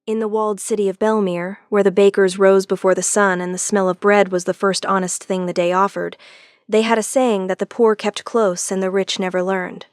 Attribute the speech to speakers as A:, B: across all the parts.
A: In the walled city of Belmere, where the bakers rose before the sun and the smell of bread was the first honest thing the day offered, they had a saying that the poor kept close and the rich never learned.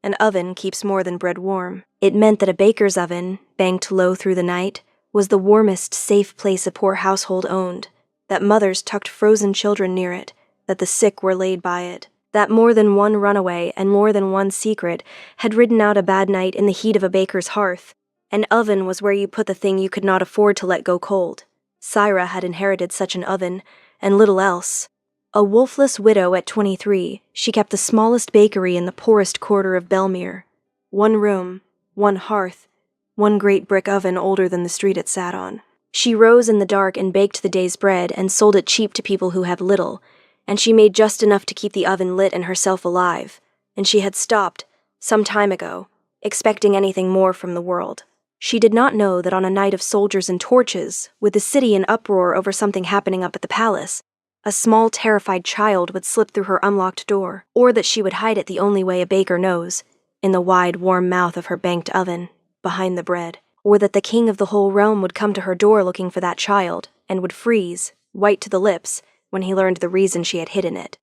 A: An oven keeps more than bread warm. It meant that a baker's oven, banked low through the night, was the warmest, safe place a poor household owned, that mothers tucked frozen children near it, that the sick were laid by it, that more than one runaway and more than one secret had ridden out a bad night in the heat of a baker's hearth. An oven was where you put the thing you could not afford to let go cold. Syra had inherited such an oven, and little else. A wolfless widow at 23, she kept the smallest bakery in the poorest quarter of Belmere. One room, one hearth, one great brick oven older than the street it sat on. She rose in the dark and baked the day's bread and sold it cheap to people who had little, and she made just enough to keep the oven lit and herself alive, and she had stopped, some time ago, expecting anything more from the world. She did not know that on a night of soldiers and torches, with the city in uproar over something happening up at the palace, a small terrified child would slip through her unlocked door, or that she would hide it the only way a baker knows, in the wide, warm mouth of her banked oven, behind the bread, or that the king of the whole realm would come to her door looking for that child, and would freeze, white to the lips, when he learned the reason she had hidden it.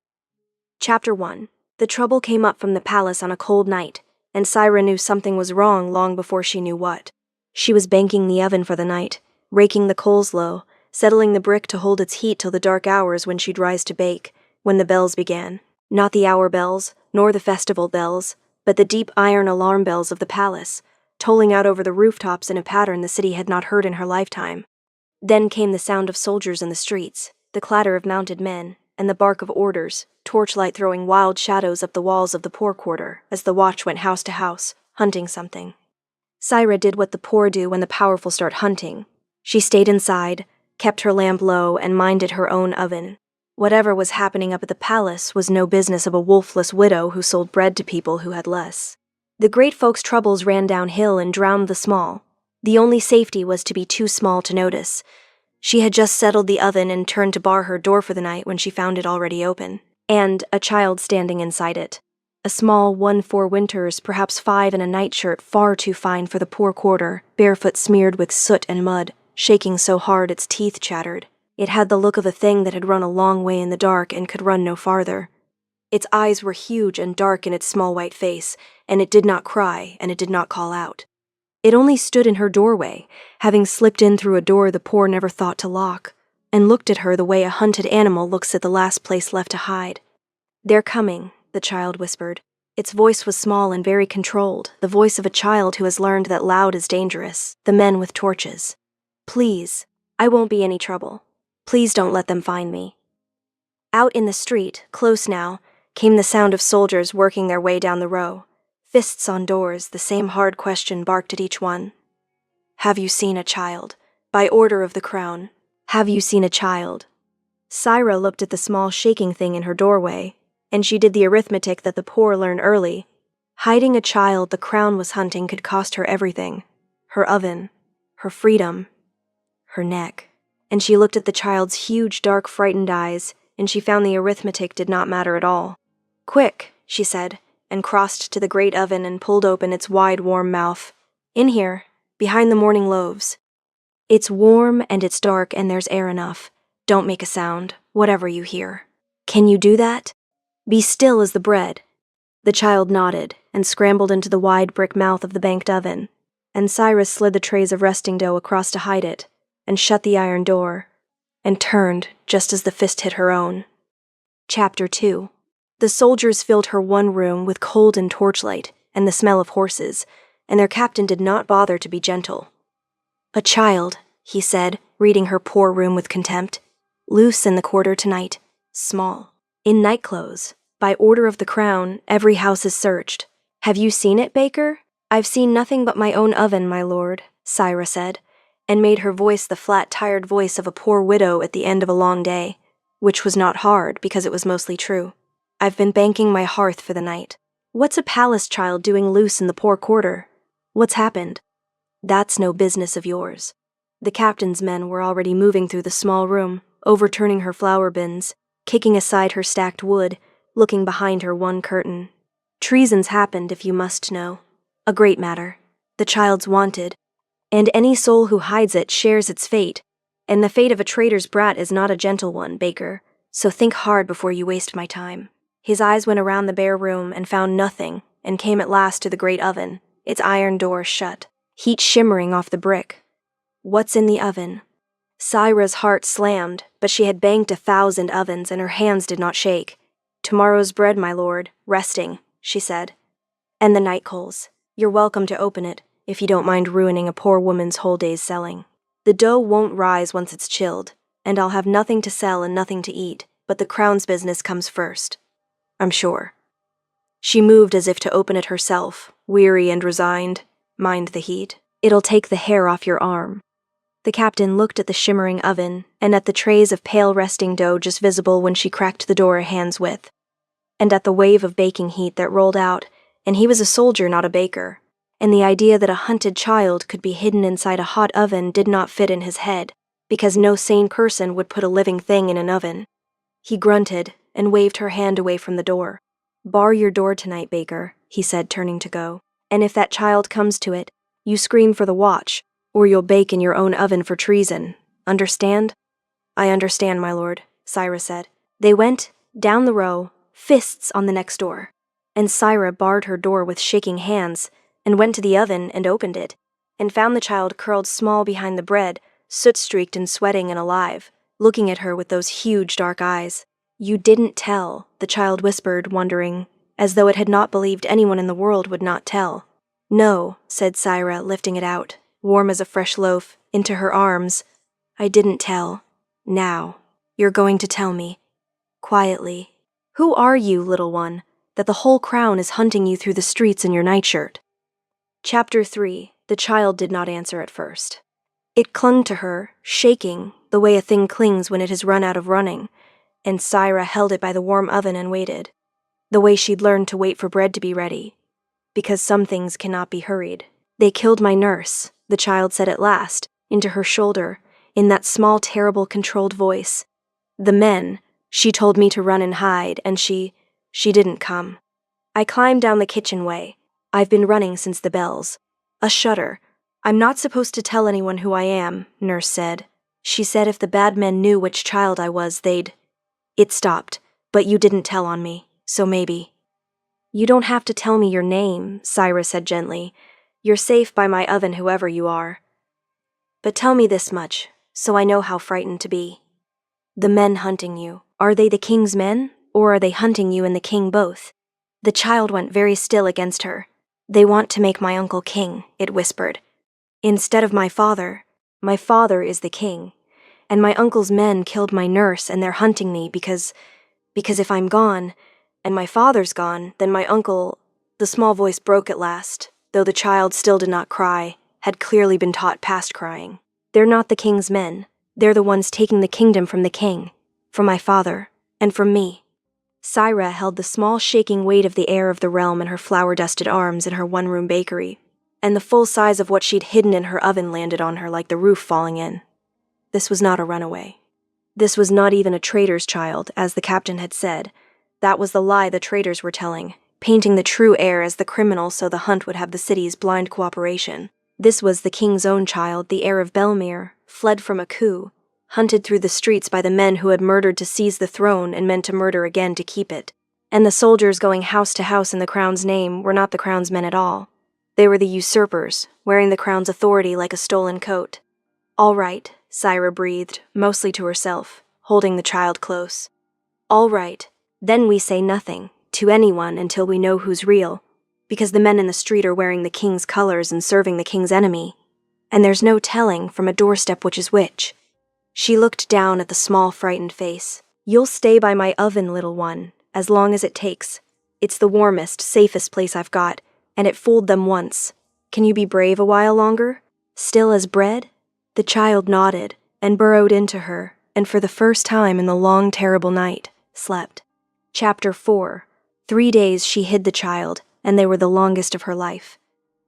A: Chapter 1. The trouble came up from the palace on a cold night, and Syra knew something was wrong long before she knew what. She was banking the oven for the night, raking the coals low, settling the brick to hold its heat till the dark hours when she'd rise to bake, when the bells began. Not the hour bells, nor the festival bells, but the deep iron alarm bells of the palace, tolling out over the rooftops in a pattern the city had not heard in her lifetime. Then came the sound of soldiers in the streets, the clatter of mounted men, and the bark of orders, torchlight throwing wild shadows up the walls of the poor quarter as the watch went house to house, hunting something. Syra did what the poor do when the powerful start hunting. She stayed inside, kept her lamp low, and minded her own oven. Whatever was happening up at the palace was no business of a wolfless widow who sold bread to people who had less. The great folks' troubles ran downhill and drowned the small. The only safety was to be too small to notice. She had just settled the oven and turned to bar her door for the night when she found it already open, and a child standing inside it. A small 1-4 winters, perhaps 5, in a nightshirt far too fine for the poor quarter, barefoot smeared with soot and mud, shaking so hard its teeth chattered. It had the look of a thing that had run a long way in the dark and could run no farther. Its eyes were huge and dark in its small white face, and it did not cry, and it did not call out. It only stood in her doorway, having slipped in through a door the poor never thought to lock, and looked at her the way a hunted animal looks at the last place left to hide. "They're coming," the child whispered. Its voice was small and very controlled, the voice of a child who has learned that loud is dangerous, the men with torches. "Please, I won't be any trouble. Please don't let them find me." Out in the street, close now, came the sound of soldiers working their way down the row. Fists on doors, the same hard question barked at each one. "Have you seen a child? By order of the crown. Have you seen a child?" Syra looked at the small shaking thing in her doorway, and she did the arithmetic that the poor learn early. Hiding a child the crown was hunting could cost her everything. Her oven, her freedom, her neck. And she looked at the child's huge, dark, frightened eyes, and she found the arithmetic did not matter at all. "Quick," she said, and crossed to the great oven and pulled open its wide, warm mouth. "In here, behind the morning loaves. It's warm and it's dark and there's air enough. Don't make a sound, whatever you hear. Can you do that? Be still as the bread." The child nodded and scrambled into the wide brick mouth of the banked oven, and Cyrus slid the trays of resting dough across to hide it, and shut the iron door, and turned just as the fist hit her own. Chapter 2. The soldiers filled her one room with cold and torchlight and the smell of horses, and their captain did not bother to be gentle. "A child," he said, reading her poor room with contempt. "Loose in the quarter tonight, small, in nightclothes. By order of the crown, every house is searched. Have you seen it, baker?" "I've seen nothing but my own oven, my lord," Syra said, and made her voice the flat, tired voice of a poor widow at the end of a long day, which was not hard because it was mostly true. "I've been banking my hearth for the night." "What's a palace child doing loose in the poor quarter? What's happened?" "That's no business of yours." The captain's men were already moving through the small room, overturning her flour bins, kicking aside her stacked wood, looking behind her one curtain. "Treason's happened, if you must know. A great matter. The child's wanted. And any soul who hides it shares its fate, and the fate of a traitor's brat is not a gentle one, Baker, so think hard before you waste my time." His eyes went around the bare room and found nothing, and came at last to the great oven, its iron door shut, heat shimmering off the brick. "What's in the oven?" Syra's heart slammed, but she had banked 1,000 ovens and her hands did not shake. "Tomorrow's bread, my lord, resting," she said. "And the night coals. You're welcome to open it, if you don't mind ruining a poor woman's whole day's selling. The dough won't rise once it's chilled, and I'll have nothing to sell and nothing to eat, but the crown's business comes first. I'm sure." She moved as if to open it herself, weary and resigned. "Mind the heat. It'll take the hair off your arm." The captain looked at the shimmering oven and at the trays of pale resting dough just visible when she cracked the door a hand's width, and at the wave of baking heat that rolled out, and he was a soldier, not a baker, and the idea that a hunted child could be hidden inside a hot oven did not fit in his head, because no sane person would put a living thing in an oven. He grunted and waved her hand away from the door. "Bar your door tonight, Baker," he said, turning to go, "and if that child comes to it, you scream for the watch, or you'll bake in your own oven for treason. Understand?" "I understand, my lord," Syra said. They went down the row, fists on the next door, and Syra barred her door with shaking hands and went to the oven and opened it, and found the child curled small behind the bread, soot-streaked and sweating and alive, looking at her with those huge dark eyes. "You didn't tell," the child whispered, wondering, as though it had not believed anyone in the world would not tell. "No," said Syra, lifting it out, warm as a fresh loaf, into her arms. "I didn't tell. Now, you're going to tell me." Quietly. "Who are you, little one, that the whole crown is hunting you through the streets in your nightshirt?" Chapter 3. The child did not answer at first. It clung to her, shaking, the way a thing clings when it has run out of running, and Syra held it by the warm oven and waited, the way she'd learned to wait for bread to be ready, because some things cannot be hurried. "They killed my nurse," the child said at last, into her shoulder, in that small, terrible, controlled voice. "The men, she told me to run and hide, and she didn't come. I climbed down the kitchen way. I've been running since the bells." A shudder. "I'm not supposed to tell anyone who I am," Nurse said. "She said if the bad men knew which child I was, they'd—" It stopped, "But you didn't tell on me, so maybe." "You don't have to tell me your name," Syra said gently. "You're safe by my oven, whoever you are. But tell me this much, so I know how frightened to be. The men hunting you, are they the king's men, or are they hunting you and the king both?" The child went very still against her. "They want to make my uncle king," it whispered. "Instead of my father is the king, and my uncle's men killed my nurse and they're hunting me because if I'm gone, and my father's gone, then my uncle—" The small voice broke at last, though the child still did not cry, had clearly been taught past crying. "They're not the king's men. They're the ones taking the kingdom from the king, from my father, and from me." Syra held the small shaking weight of the air of the realm in her flour-dusted arms in her one-room bakery, and the full size of what she'd hidden in her oven landed on her like the roof falling in. This was not a runaway. This was not even a traitor's child, as the captain had said. That was the lie the traitors were telling, painting the true heir as the criminal so the hunt would have the city's blind cooperation. This was the king's own child, the heir of Belmere, fled from a coup, hunted through the streets by the men who had murdered to seize the throne and meant to murder again to keep it. And the soldiers going house to house in the crown's name were not the crown's men at all. They were the usurpers, wearing the crown's authority like a stolen coat. "All right," Syra breathed, mostly to herself, holding the child close. "All right. Then we say nothing, to anyone, until we know who's real, because the men in the street are wearing the king's colors and serving the king's enemy. And there's no telling from a doorstep which is which." She looked down at the small, frightened face. "You'll stay by my oven, little one, as long as it takes. It's the warmest, safest place I've got, and it fooled them once. Can you be brave a while longer? Still as bread?" The child nodded and burrowed into her, and for the first time in the long, terrible night, slept. Chapter 4. 3 days she hid the child, and they were the longest of her life.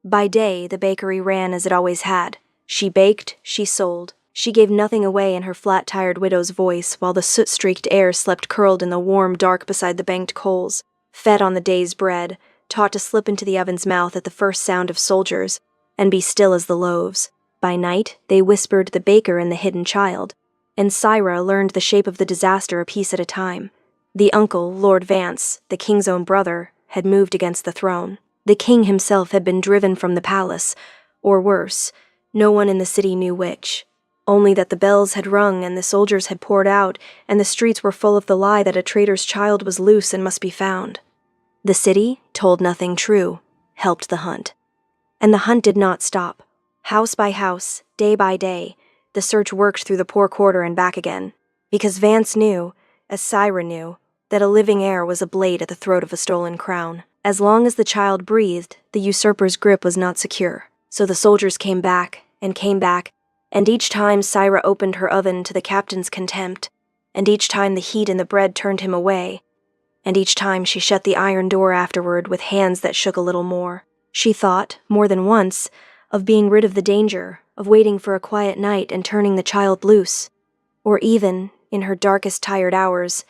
A: By day, the bakery ran as it always had. She baked, she sold. She gave nothing away in her flat-tired widow's voice while the soot-streaked air slept curled in the warm dark beside the banked coals, fed on the day's bread, taught to slip into the oven's mouth at the first sound of soldiers, and be still as the loaves. By night, they whispered the baker and the hidden child, and Syra learned the shape of the disaster a piece at a time. The uncle, Lord Vance, the king's own brother, had moved against the throne. The king himself had been driven from the palace, or worse, no one in the city knew which. Only that the bells had rung and the soldiers had poured out, and the streets were full of the lie that a traitor's child was loose and must be found. The city told nothing true, helped the hunt. And the hunt did not stop. House by house, day by day, the search worked through the poor quarter and back again, because Vance knew, as Syra knew, that a living heir was a blade at the throat of a stolen crown. As long as the child breathed, the usurper's grip was not secure. So the soldiers came back, and each time Syra opened her oven to the captain's contempt, and each time the heat in the bread turned him away, and each time she shut the iron door afterward with hands that shook a little more. She thought, more than once, of being rid of the danger, of waiting for a quiet night and turning the child loose, or even, in her darkest tired hours,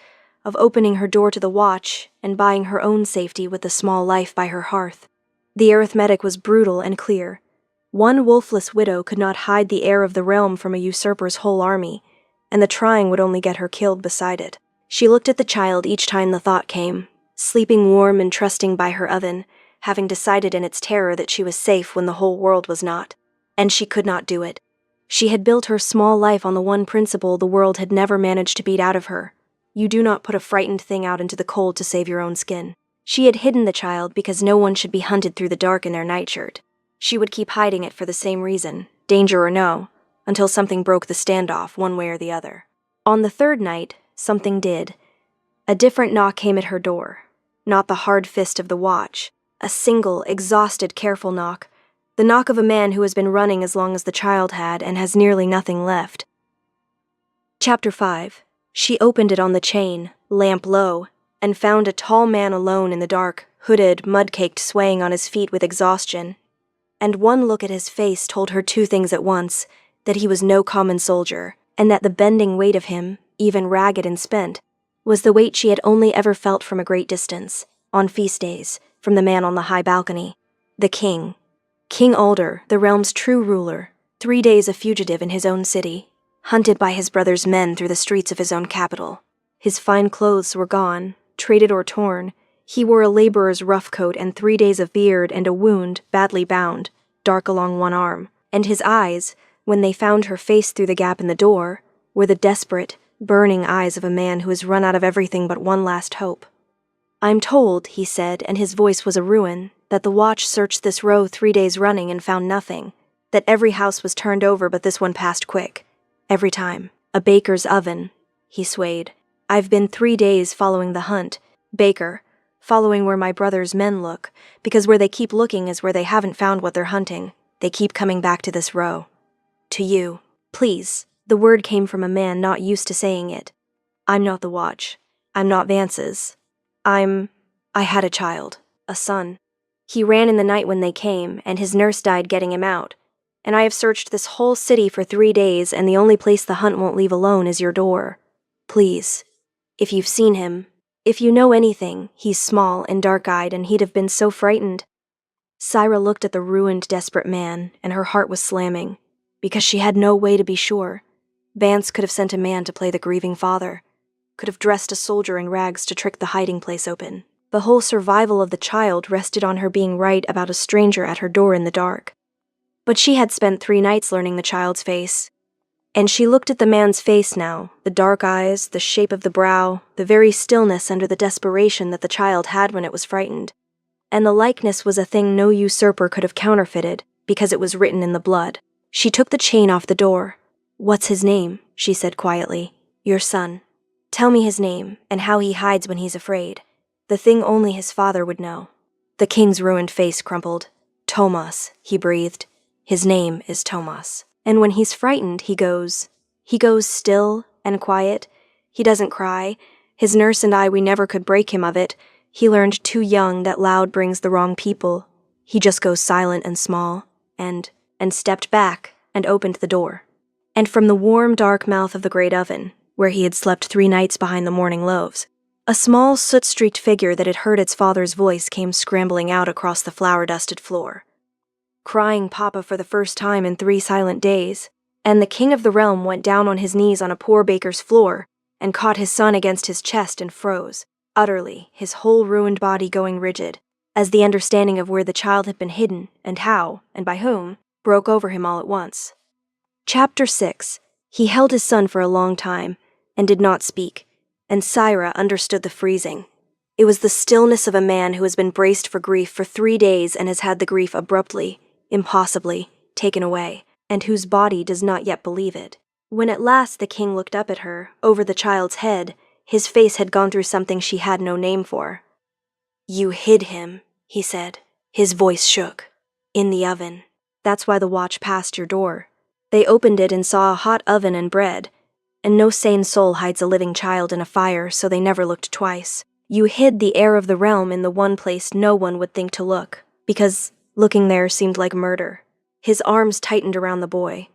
A: of opening her door to the watch and buying her own safety with the small life by her hearth. The arithmetic was brutal and clear. One wolfless widow could not hide the heir of the realm from a usurper's whole army, and the trying would only get her killed beside it. She looked at the child each time the thought came, sleeping warm and trusting by her oven, having decided in its terror that she was safe when the whole world was not. And she could not do it. She had built her small life on the one principle the world had never managed to beat out of her. You do not put a frightened thing out into the cold to save your own skin. She had hidden the child because no one should be hunted through the dark in their nightshirt. She would keep hiding it for the same reason, danger or no, until something broke the standoff one way or the other. On the third night, something did. A different knock came at her door. Not the hard fist of the watch. A single, exhausted, careful knock. The knock of a man who has been running as long as the child had and has nearly nothing left. Chapter 5. She opened it on the chain, lamp low, and found a tall man alone in the dark, hooded, mud-caked, swaying on his feet with exhaustion. And one look at his face told her two things at once, that he was no common soldier, and that the bending weight of him, even ragged and spent, was the weight she had only ever felt from a great distance, on feast days, from the man on the high balcony. The king. King Alder, the realm's true ruler, 3 days a fugitive in his own city, hunted by his brother's men through the streets of his own capital. His fine clothes were gone, traded or torn. He wore a laborer's rough coat and 3 days of beard and a wound, badly bound, dark along one arm. And his eyes, when they found her face through the gap in the door, were the desperate, burning eyes of a man who has run out of everything but one last hope. "I'm told," he said, and his voice was a ruin, "that the watch searched this row 3 days running and found nothing, that every house was turned over but this one passed quick. Every time. A baker's oven." He swayed. "I've been 3 days following the hunt. Baker. Following where my brother's men look, because where they keep looking is where they haven't found what they're hunting. They keep coming back to this row. To you. Please." The word came from a man not used to saying it. "I'm not the watch. I'm not Vance's. I had a child. A son. He ran in the night when they came, and his nurse died getting him out. And I have searched this whole city for 3 days, and the only place the hunt won't leave alone is your door. Please. If you've seen him, if you know anything, he's small and dark-eyed, and he'd have been so frightened." Syra looked at the ruined, desperate man, and her heart was slamming, because she had no way to be sure. Vance could have sent a man to play the grieving father, could have dressed a soldier in rags to trick the hiding place open. The whole survival of the child rested on her being right about a stranger at her door in the dark. But she had spent 3 nights learning the child's face. And she looked at the man's face now, the dark eyes, the shape of the brow, the very stillness under the desperation that the child had when it was frightened. And the likeness was a thing no usurper could have counterfeited, because it was written in the blood. She took the chain off the door. "What's his name?" she said quietly. "Your son. Tell me his name, and how he hides when he's afraid. The thing only his father would know." The king's ruined face crumpled. "Tomas," he breathed. "His name is Tomas. And when he's frightened, he goes still and quiet. He doesn't cry. His nurse and we never could break him of it. He learned too young that loud brings the wrong people. He just goes silent and small, and stepped back and opened the door. And from the warm, dark mouth of the great oven, where he had slept 3 nights behind the morning loaves, a small, soot-streaked figure that had heard its father's voice came scrambling out across the flour-dusted floor. crying Papa for the first time in 3 silent days. And the king of the realm went down on his knees on a poor baker's floor and caught his son against his chest and froze, utterly, his whole ruined body going rigid, as the understanding of where the child had been hidden and how, and by whom, broke over him all at once. Chapter 6. He held his son for a long time and did not speak, and Syra understood the freezing. It was the stillness of a man who has been braced for grief for 3 days and has had the grief abruptly, impossibly, taken away, and whose body does not yet believe it. When at last the king looked up at her, over the child's head, his face had gone through something she had no name for. "You hid him," he said. His voice shook. "In the oven. That's why the watch passed your door. They opened it and saw a hot oven and bread, and no sane soul hides a living child in a fire, so they never looked twice. You hid the heir of the realm in the one place no one would think to look, because looking there seemed like murder." His arms tightened around the boy.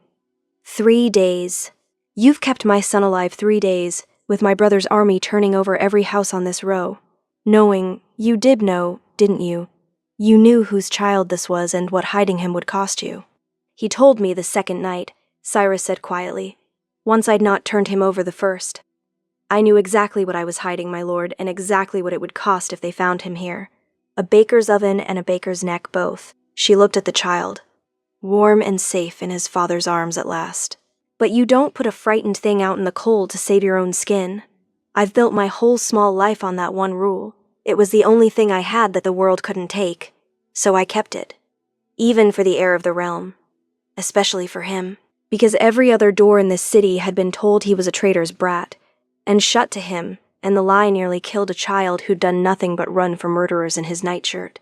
A: 3 days. You've kept my son alive 3 days, with my brother's army turning over every house on this row. Knowing, you did know, didn't you? You knew whose child this was and what hiding him would cost you. He told me the second night, Cyrus said quietly. Once I'd not turned him over the first. I knew exactly what I was hiding, my lord, and exactly what it would cost if they found him here. A baker's oven and a baker's neck both. She looked at the child. Warm and safe in his father's arms at last. But you don't put a frightened thing out in the cold to save your own skin. I've built my whole small life on that one rule. It was the only thing I had that the world couldn't take. So I kept it. Even for the heir of the realm. Especially for him. Because every other door in this city had been told he was a traitor's brat, and shut to him, and the lie nearly killed a child who'd done nothing but run from murderers in his nightshirt.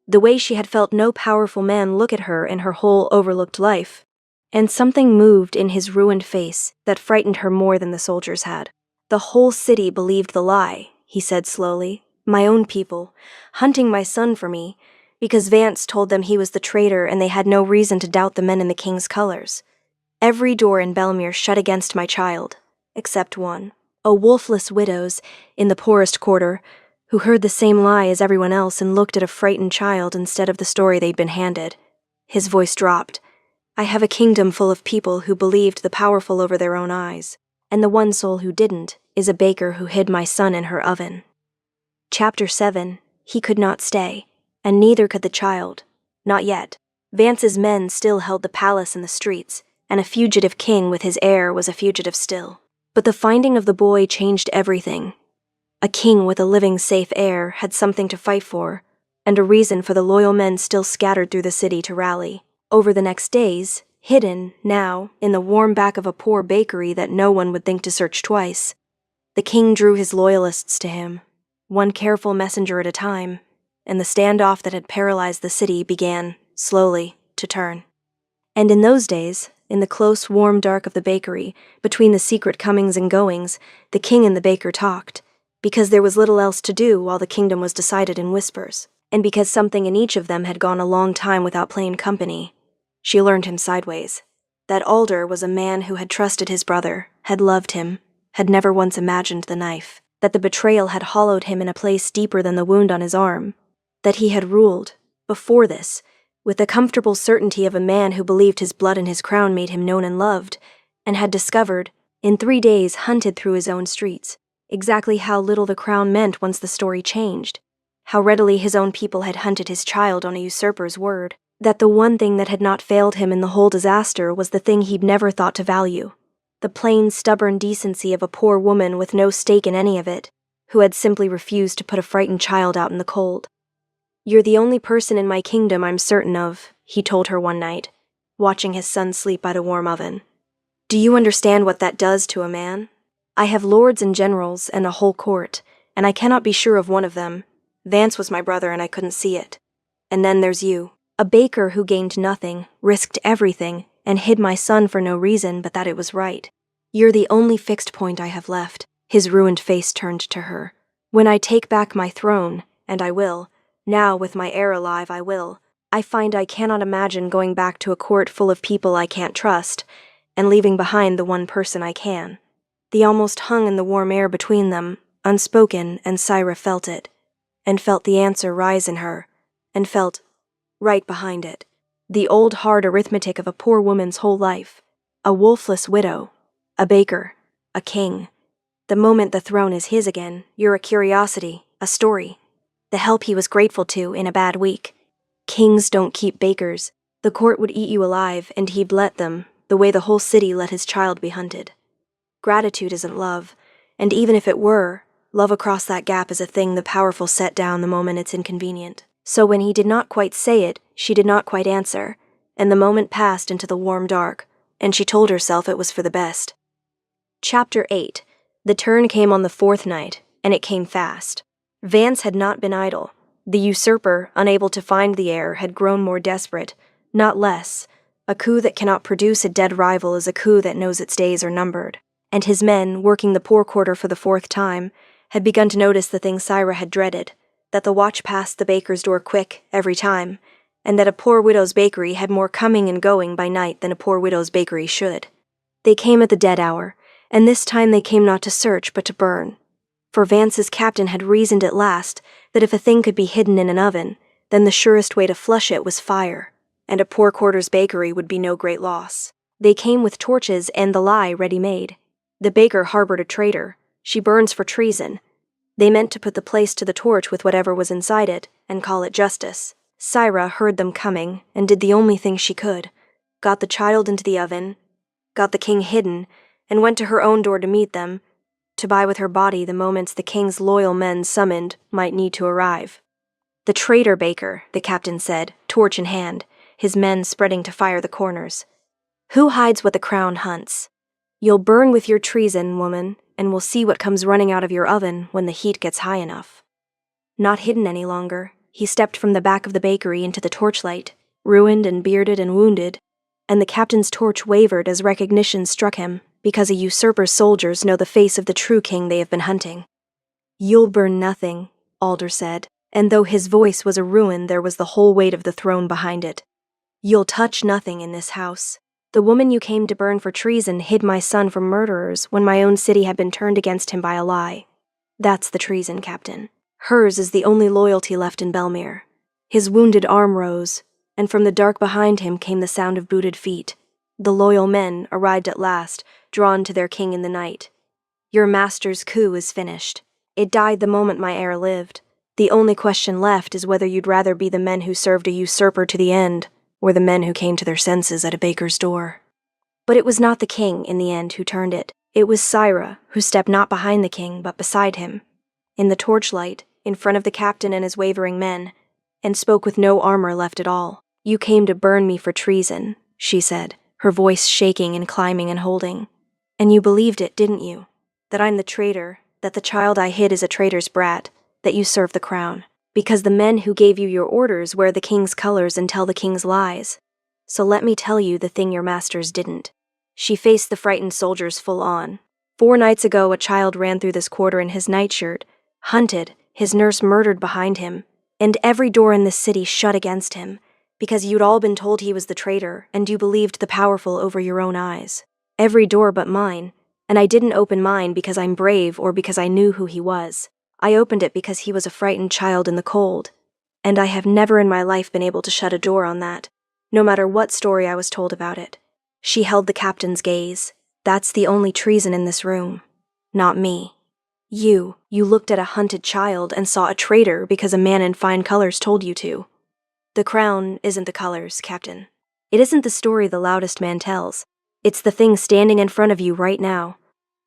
A: The way she had felt no powerful man look at her in her whole overlooked life, and something moved in his ruined face that frightened her more than the soldiers had. The whole city believed the lie, he said slowly. My own people, hunting my son for me, because Vance told them he was the traitor and they had no reason to doubt the men in the king's colors. Every door in Belmere shut against my child, except one. A wolfless widow's, in the poorest quarter, who heard the same lie as everyone else and looked at a frightened child instead of the story they'd been handed. His voice dropped. I have a kingdom full of people who believed the powerful over their own eyes, and the one soul who didn't is a baker who hid my son in her oven. Chapter 7. He could not stay, and neither could the child. Not yet. Vance's men still held the palace and the streets, and a fugitive king with his heir was a fugitive still. But the finding of the boy changed everything. A king with a living safe heir had something to fight for, and a reason for the loyal men still scattered through the city to rally. Over the next days, hidden, now, in the warm back of a poor bakery that no one would think to search twice, the king drew his loyalists to him, one careful messenger at a time, and the standoff that had paralyzed the city began, slowly, to turn. And in those days, in the close, warm dark of the bakery, between the secret comings and goings, the king and the baker talked, because there was little else to do while the kingdom was decided in whispers, and because something in each of them had gone a long time without plain company. She learned him sideways. That Alder was a man who had trusted his brother, had loved him, had never once imagined the knife, that the betrayal had hollowed him in a place deeper than the wound on his arm, that he had ruled, before this, with the comfortable certainty of a man who believed his blood and his crown made him known and loved, and had discovered, in 3 days hunted through his own streets, exactly how little the crown meant once the story changed, how readily his own people had hunted his child on a usurper's word, that the one thing that had not failed him in the whole disaster was the thing he'd never thought to value, the plain, stubborn decency of a poor woman with no stake in any of it, who had simply refused to put a frightened child out in the cold. You're the only person in my kingdom I'm certain of, he told her one night, watching his son sleep by the warm oven. Do you understand what that does to a man? I have lords and generals and a whole court, and I cannot be sure of one of them. Vance was my brother and I couldn't see it. And then there's you. A baker who gained nothing, risked everything, and hid my son for no reason but that it was right. You're the only fixed point I have left. His ruined face turned to her. When I take back my throne, and I will, now with my heir alive I will, I find I cannot imagine going back to a court full of people I can't trust, and leaving behind the one person I can. The almost hung in the warm air between them, unspoken, and Syra felt it, and felt the answer rise in her, and felt right behind it. The old hard arithmetic of a poor woman's whole life. A wolfless widow. A baker. A king. The moment the throne is his again, you're a curiosity, a story. The help he was grateful to in a bad week. Kings don't keep bakers. The court would eat you alive, and he'd let them, the way the whole city let his child be hunted. Gratitude isn't love, and even if it were, love across that gap is a thing the powerful set down the moment it's inconvenient. So when he did not quite say it, she did not quite answer, and the moment passed into the warm dark, and she told herself it was for the best. Chapter 8. The turn came on the fourth night, and it came fast. Vance had not been idle. The usurper, unable to find the heir, had grown more desperate, not less. A coup that cannot produce a dead rival is a coup that knows its days are numbered. And his men, working the poor quarter for the fourth time, had begun to notice the thing Syra had dreaded, that the watch passed the baker's door quick, every time, and that a poor widow's bakery had more coming and going by night than a poor widow's bakery should. They came at the dead hour, and this time they came not to search but to burn. For Vance's captain had reasoned at last that if a thing could be hidden in an oven, then the surest way to flush it was fire, and a poor quarter's bakery would be no great loss. They came with torches and the lie ready-made. The baker harbored a traitor. She burns for treason. They meant to put the place to the torch with whatever was inside it, and call it justice. Syra heard them coming, and did the only thing she could. Got the child into the oven, got the king hidden, and went to her own door to meet them, to buy with her body the moments the king's loyal men summoned might need to arrive. The traitor baker, the captain said, torch in hand, his men spreading to fire the corners. Who hides what the crown hunts? You'll burn with your treason, woman, and we'll see what comes running out of your oven when the heat gets high enough. Not hidden any longer, he stepped from the back of the bakery into the torchlight, ruined and bearded and wounded, and the captain's torch wavered as recognition struck him, because a usurper's soldiers know the face of the true king they have been hunting. You'll burn nothing, Alder said, and though his voice was a ruin, there was the whole weight of the throne behind it. You'll touch nothing in this house. The woman you came to burn for treason hid my son from murderers when my own city had been turned against him by a lie. That's the treason, Captain. Hers is the only loyalty left in Belmere. His wounded arm rose, and from the dark behind him came the sound of booted feet. The loyal men arrived at last, drawn to their king in the night. Your master's coup is finished. It died the moment my heir lived. The only question left is whether you'd rather be the men who served a usurper to the end, or the men who came to their senses at a baker's door. But it was not the king, in the end, who turned it. It was Syra, who stepped not behind the king, but beside him, in the torchlight, in front of the captain and his wavering men, and spoke with no armor left at all. You came to burn me for treason, she said, her voice shaking and climbing and holding. And you believed it, didn't you? That I'm the traitor, that the child I hid is a traitor's brat, that you serve the crown. Because the men who gave you your orders wear the king's colors and tell the king's lies. So let me tell you the thing your masters didn't. She faced the frightened soldiers full on. 4 nights ago a child ran through this quarter in his nightshirt, hunted, his nurse murdered behind him, and every door in this city shut against him, because you'd all been told he was the traitor, and you believed the powerful over your own eyes. Every door but mine, and I didn't open mine because I'm brave or because I knew who he was. I opened it because he was a frightened child in the cold, and I have never in my life been able to shut a door on that, no matter what story I was told about it. She held the captain's gaze. That's the only treason in this room. Not me. You looked at a hunted child and saw a traitor because a man in fine colors told you to. The crown isn't the colors, Captain. It isn't the story the loudest man tells. It's the thing standing in front of you right now.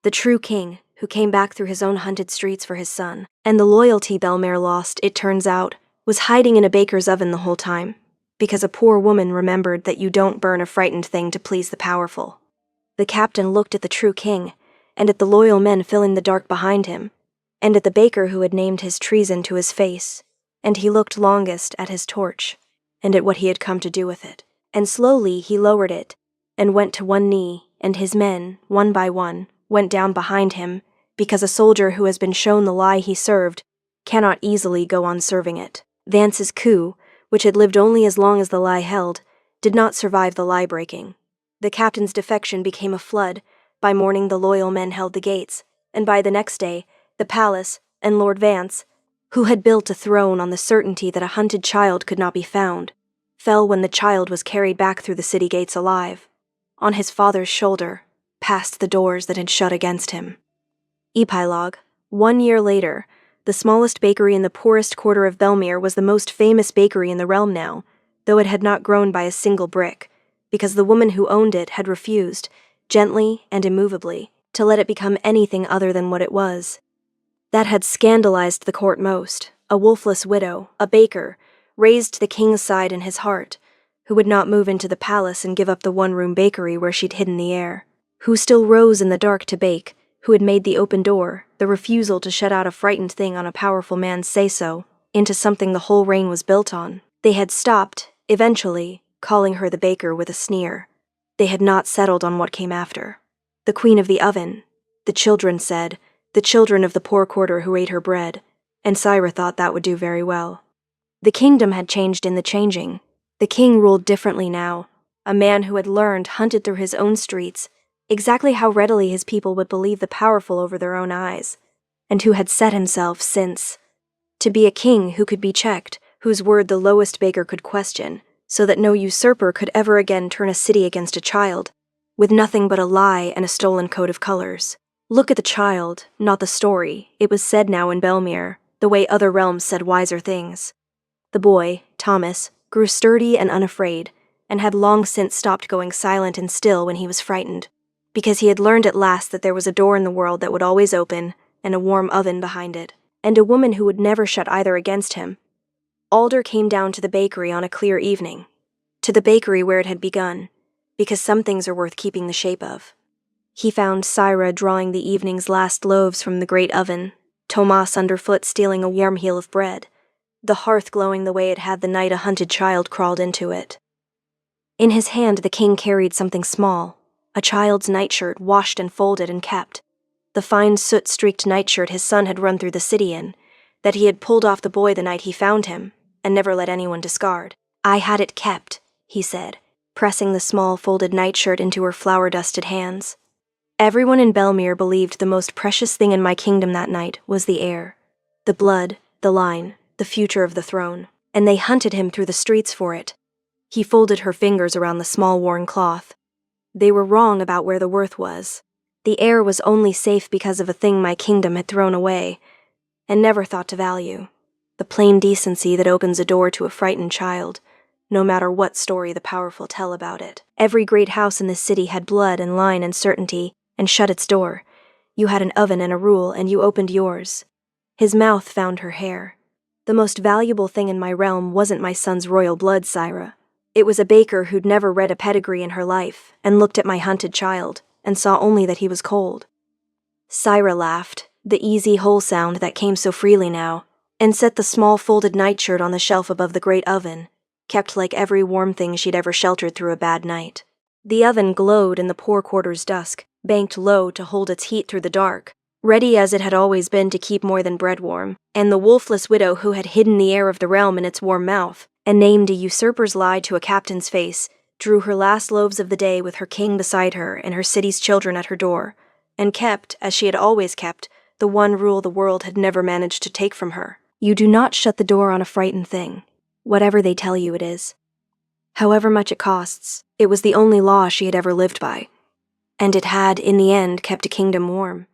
A: The true king, who came back through his own hunted streets for his son. And the loyalty Belmere lost, it turns out, was hiding in a baker's oven the whole time, because a poor woman remembered that you don't burn a frightened thing to please the powerful. The captain looked at the true king, and at the loyal men filling the dark behind him, and at the baker who had named his treason to his face, and he looked longest at his torch, and at what he had come to do with it. And slowly he lowered it, and went to one knee, and his men, one by one, went down behind him, because a soldier who has been shown the lie he served cannot easily go on serving it. Vance's coup, which had lived only as long as the lie held, did not survive the lie-breaking. The captain's defection became a flood. By morning the loyal men held the gates, and by the next day, the palace and Lord Vance, who had built a throne on the certainty that a hunted child could not be found, fell when the child was carried back through the city gates alive, on his father's shoulder, past the doors that had shut against him. Epilogue. 1 year later, the smallest bakery in the poorest quarter of Belmere was the most famous bakery in the realm now, though it had not grown by a single brick, because the woman who owned it had refused, gently and immovably, to let it become anything other than what it was. That had scandalized the court most, a wolfless widow, a baker, raised to the king's side in his heart, who would not move into the palace and give up the one-room bakery where she'd hidden the heir, who still rose in the dark to bake, who had made the open door, the refusal to shut out a frightened thing on a powerful man's say-so, into something the whole reign was built on. They had stopped, eventually, calling her the baker with a sneer. They had not settled on what came after. The queen of the oven, the children said, the children of the poor quarter who ate her bread, and Syra thought that would do very well. The kingdom had changed in the changing. The king ruled differently now, a man who had learned, hunted through his own streets, exactly how readily his people would believe the powerful over their own eyes, and who had set himself since to be a king who could be checked, whose word the lowest baker could question, so that no usurper could ever again turn a city against a child, with nothing but a lie and a stolen coat of colors. Look at the child, not the story, it was said now in Belmere, the way other realms said wiser things. The boy, Thomas, grew sturdy and unafraid, and had long since stopped going silent and still when he was frightened, because he had learned at last that there was a door in the world that would always open, and a warm oven behind it, and a woman who would never shut either against him. Alder came down to the bakery on a clear evening, to the bakery where it had begun, because some things are worth keeping the shape of. He found Syra drawing the evening's last loaves from the great oven, Tomas underfoot stealing a warm heel of bread, the hearth glowing the way it had the night a hunted child crawled into it. In his hand the king carried something small, a child's nightshirt washed and folded and kept, the fine soot-streaked nightshirt his son had run through the city in, that he had pulled off the boy the night he found him, and never let anyone discard. "I had it kept," he said, pressing the small folded nightshirt into her flour-dusted hands. Everyone in Belmere believed the most precious thing in my kingdom that night was the heir, the blood, the line, the future of the throne, and they hunted him through the streets for it. He folded her fingers around the small worn cloth. They were wrong about where the worth was. The heir was only safe because of a thing my kingdom had thrown away, and never thought to value, the plain decency that opens a door to a frightened child, no matter what story the powerful tell about it. Every great house in this city had blood and line and certainty, and shut its door. You had an oven and a rule, and you opened yours. His mouth found her hair. The most valuable thing in my realm wasn't my son's royal blood, Syra. It was a baker who'd never read a pedigree in her life, and looked at my hunted child, and saw only that he was cold. Syra laughed, the easy, whole sound that came so freely now, and set the small folded nightshirt on the shelf above the great oven, kept like every warm thing she'd ever sheltered through a bad night. The oven glowed in the poor quarter's dusk, banked low to hold its heat through the dark, ready as it had always been to keep more than bread warm, and the wolfless widow who had hidden the heir of the realm in its warm mouth, and named a usurper's lie to a captain's face, drew her last loaves of the day with her king beside her and her city's children at her door, and kept, as she had always kept, the one rule the world had never managed to take from her. You do not shut the door on a frightened thing, whatever they tell you it is. However much it costs, it was the only law she had ever lived by. And it had, in the end, kept a kingdom warm.